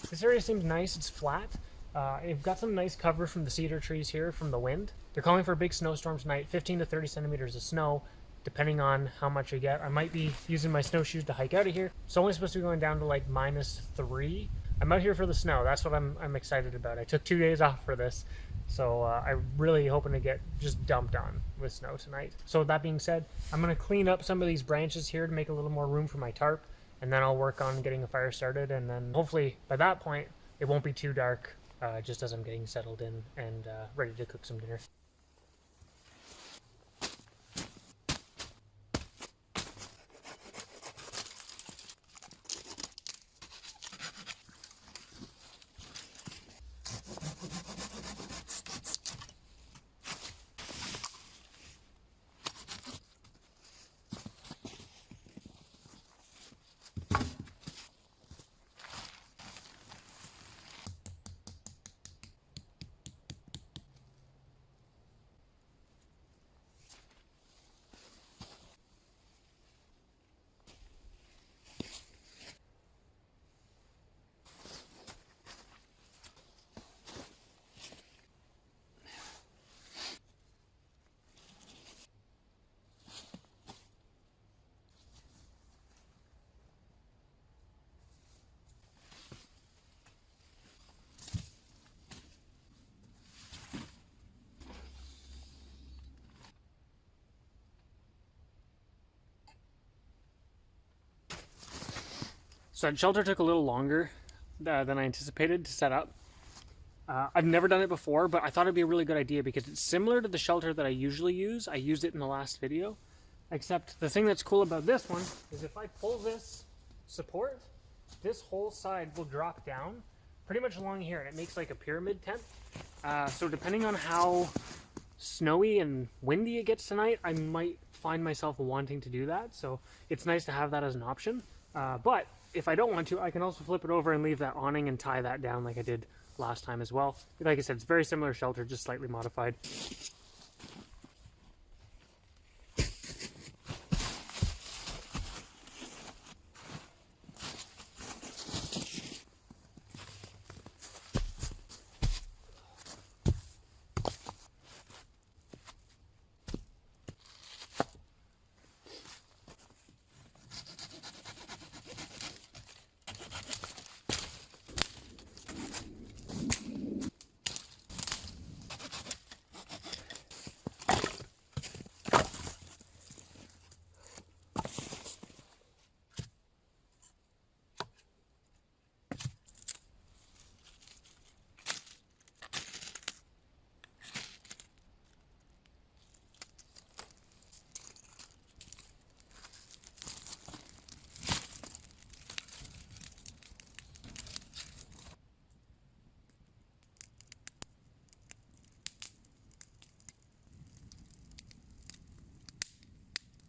This area seems nice, it's flat. I've got some nice cover from the cedar trees here from the wind. They're calling for a big snowstorm tonight, 15 to 30 centimeters of snow, depending on how much I get. I might be using my snowshoes to hike out of here. It's only supposed to be going down to like -3. I'm out here for the snow. That's what I'm excited about. I took 2 days off for this, so I'm really hoping to get just dumped on with snow tonight. So with that being said, I'm going to clean up some of these branches here to make a little more room for my tarp, and then I'll work on getting a fire started, and then hopefully by that point it won't be too dark, just as I'm getting settled in and ready to cook some dinner. So that shelter took a little longer than I anticipated to set up. I've never done it before, but I thought it'd be a really good idea because it's similar to the shelter that I usually use. I used it in the last video, except the thing that's cool about this one is if I pull this support, this whole side will drop down pretty much along here, and it makes like a pyramid tent. So depending on how snowy and windy it gets tonight, I might find myself wanting to do that. So it's nice to have that as an option. But if I don't want to, I can also flip it over and leave that awning and tie that down like I did last time as well. Like I said, it's very similar shelter, just slightly modified.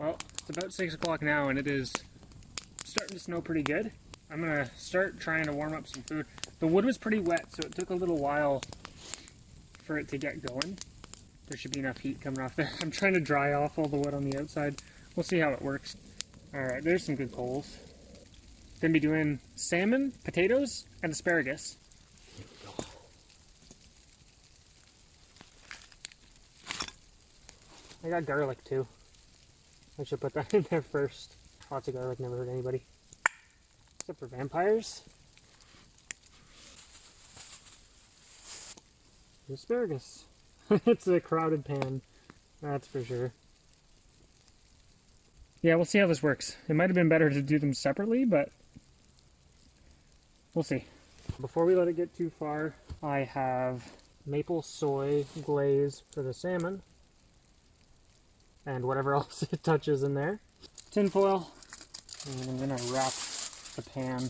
Well, it's about 6 o'clock now and it is starting to snow pretty good. I'm going to start trying to warm up some food. The wood was pretty wet, so it took a little while for it to get going. There should be enough heat coming off there. I'm trying to dry off all the wood on the outside. We'll see how it works. Alright, there's some good coals. Gonna be doing salmon, potatoes, and asparagus. I got garlic too. I should put that in there first. Lots of garlic never hurt anybody. Except for vampires. Asparagus. It's a crowded pan, that's for sure. Yeah, we'll see how this works. It might have been better to do them separately, but we'll see. Before we let it get too far, I have maple soy glaze for the salmon. And whatever else it touches in there. Tin foil, and I'm gonna wrap the pan.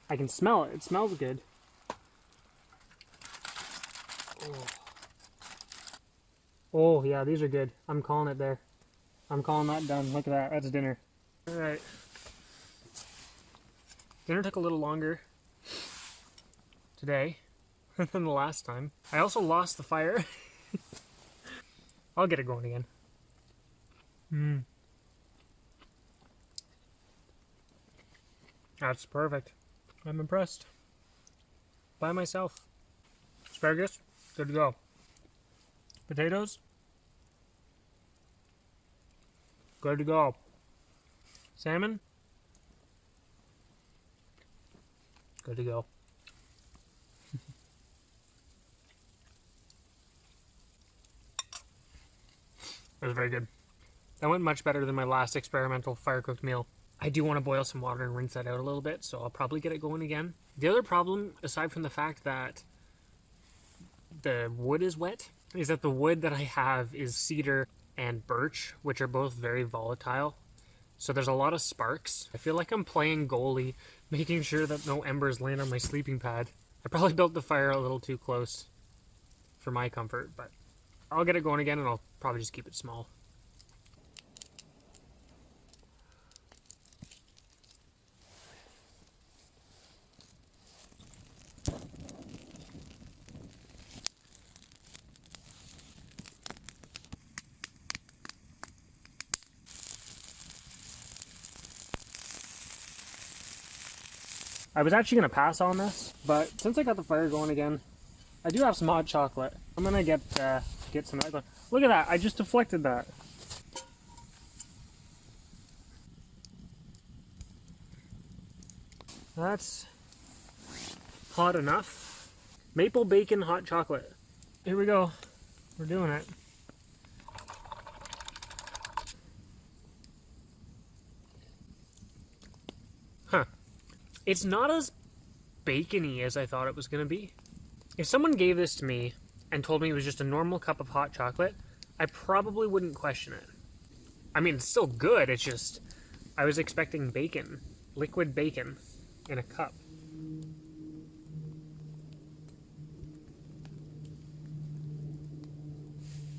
I can smell it. It smells good. Oh yeah, these are good. I'm calling it there. I'm calling that done. Look at that. That's dinner. All right. Dinner took a little longer today than the last time. I also lost the fire. I'll get it going again. Mmm. That's perfect. I'm impressed. By myself. Asparagus, good to go. Potatoes, good to go. Salmon, good to go. That was very good. That went much better than my last experimental fire-cooked meal. I do want to boil some water and rinse that out a little bit, so I'll probably get it going again. The other problem, aside from the fact that the wood is wet, is that the wood that I have is cedar and birch, which are both very volatile. So there's a lot of sparks. I feel like I'm playing goalie, making sure that no embers land on my sleeping pad. I probably built the fire a little too close for my comfort, but I'll get it going again and I'll probably just keep it small. I was actually going to pass on this, but since I got the fire going again, I do have some hot chocolate. I'm going to get some of that going. Look at that, I just deflected that. That's hot enough. Maple bacon hot chocolate. Here we go. We're doing it. Huh. It's not as bacony as I thought it was going to be. If someone gave this to me and told me it was just a normal cup of hot chocolate, I probably wouldn't question it. I mean, it's still good, it's just, I was expecting bacon. Liquid bacon in a cup.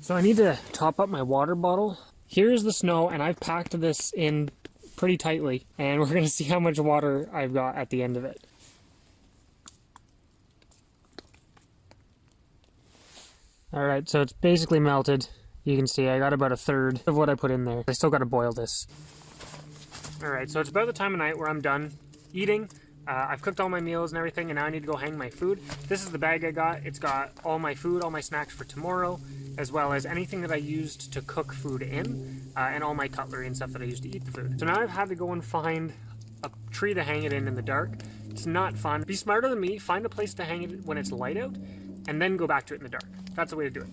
So I need to top up my water bottle. Here's the snow, and I've packed this in pretty tightly, and we're going to see how much water I've got at the end of it. Alright, so it's basically melted. You can see I got about a third of what I put in there. I still got to boil this. Alright, so it's about the time of night where I'm done eating. I've cooked all my meals and everything, and now I need to go hang my food. This is the bag I got. It's got all my food, all my snacks for tomorrow, as well as anything that I used to cook food in, and all my cutlery and stuff that I used to eat the food. So now I've had to go and find a tree to hang it in the dark. It's not fun. Be smarter than me. Find a place to hang it when it's light out, and then go back to it in the dark. That's the way to do it.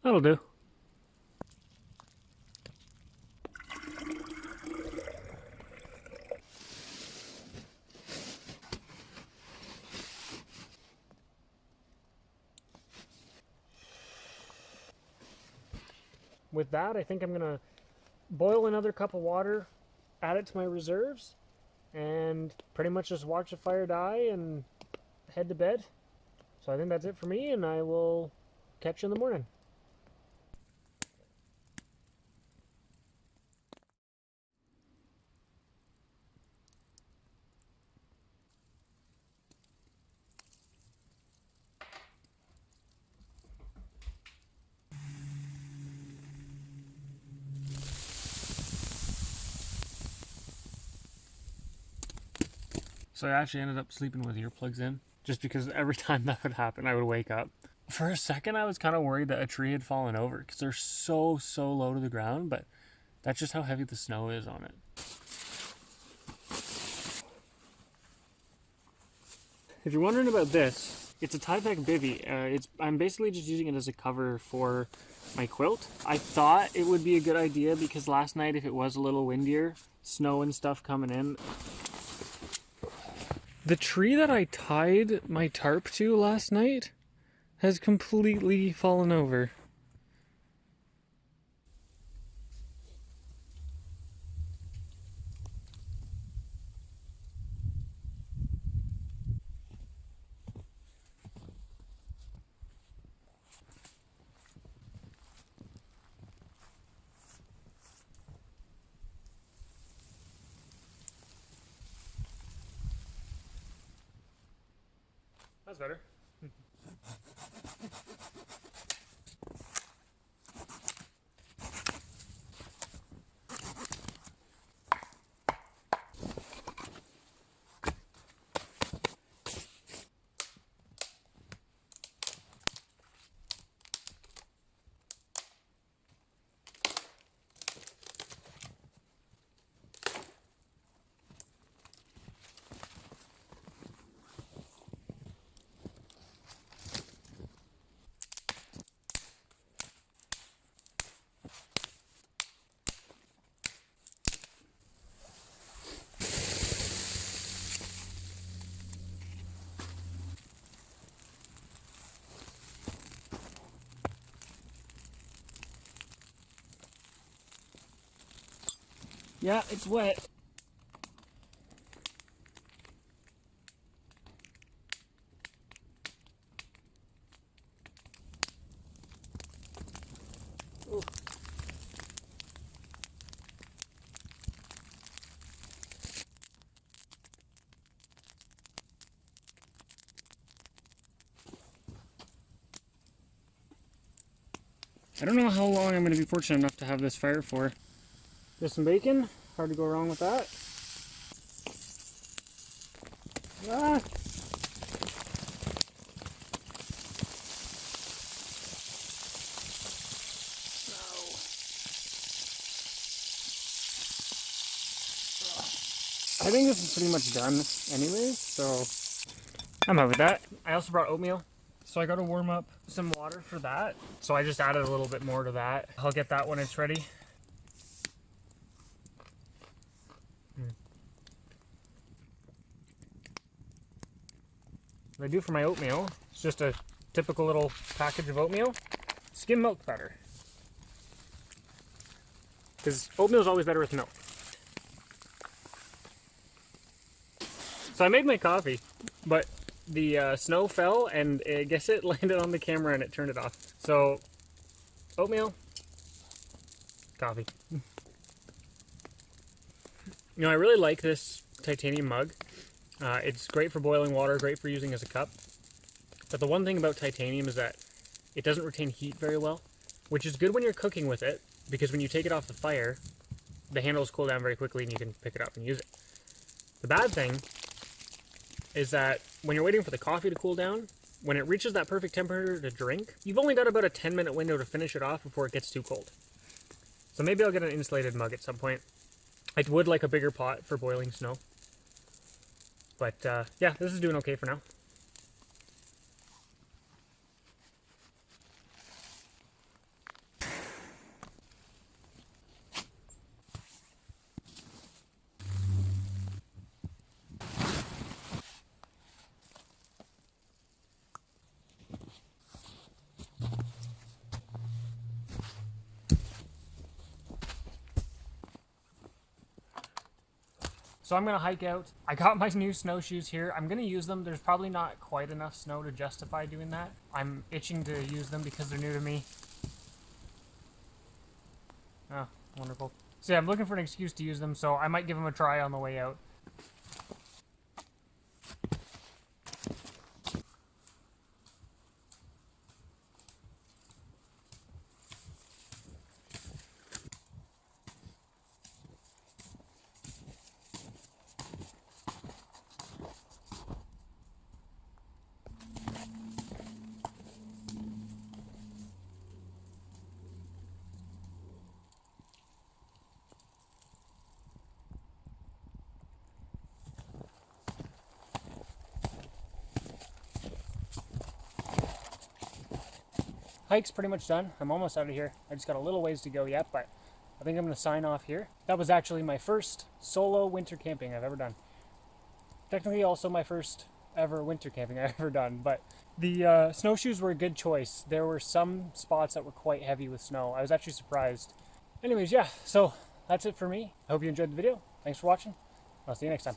That'll do. With that, I think I'm gonna boil another cup of water, add it to my reserves, and pretty much just watch the fire die and head to bed. So I think that's it for me, and I will catch you in the morning. So I actually ended up sleeping with earplugs in, just because every time that would happen, I would wake up. For a second, I was kind of worried that a tree had fallen over, because they're so low to the ground, but that's just how heavy the snow is on it. If you're wondering about this, it's a tie-back bivvy. I'm basically just using it as a cover for my quilt. I thought it would be a good idea because last night, if it was a little windier, snow and stuff coming in, the tree that I tied my tarp to last night has completely fallen over. That's better. Yeah, it's wet. Ooh. I don't know how long I'm going to be fortunate enough to have this fire for. There's some bacon. Hard to go wrong with that. Ah! I think this is pretty much done anyways, so I'm out with that. I also brought oatmeal, so I got to warm up some water for that. So I just added a little bit more to that. I'll get that when it's ready. What I do for my oatmeal, it's just a typical little package of oatmeal. Skim milk better, because oatmeal is always better with milk. So I made my coffee, but the snow fell and I guess it landed on the camera and it turned it off. So oatmeal, coffee. You know, I really like this titanium mug. It's great for boiling water, great for using as a cup. But the one thing about titanium is that it doesn't retain heat very well, which is good when you're cooking with it, because when you take it off the fire, the handles cool down very quickly and you can pick it up and use it. The bad thing is that when you're waiting for the coffee to cool down, when it reaches that perfect temperature to drink, you've only got about a 10-minute window to finish it off before it gets too cold. So maybe I'll get an insulated mug at some point. I would like a bigger pot for boiling snow. But yeah, this is doing okay for now. So I'm going to hike out. I got my new snowshoes here. I'm going to use them. There's probably not quite enough snow to justify doing that. I'm itching to use them because they're new to me. Oh, wonderful. So yeah, I'm looking for an excuse to use them, so I might give them a try on the way out. Hike's pretty much done. I'm almost out of here. I just got a little ways to go yet, but I think I'm going to sign off here. That was actually my first solo winter camping I've ever done. Technically also my first ever winter camping I've ever done, but the snowshoes were a good choice. There were some spots that were quite heavy with snow. I was actually surprised. Anyways, yeah, so that's it for me. I hope you enjoyed the video. Thanks for watching. I'll see you next time.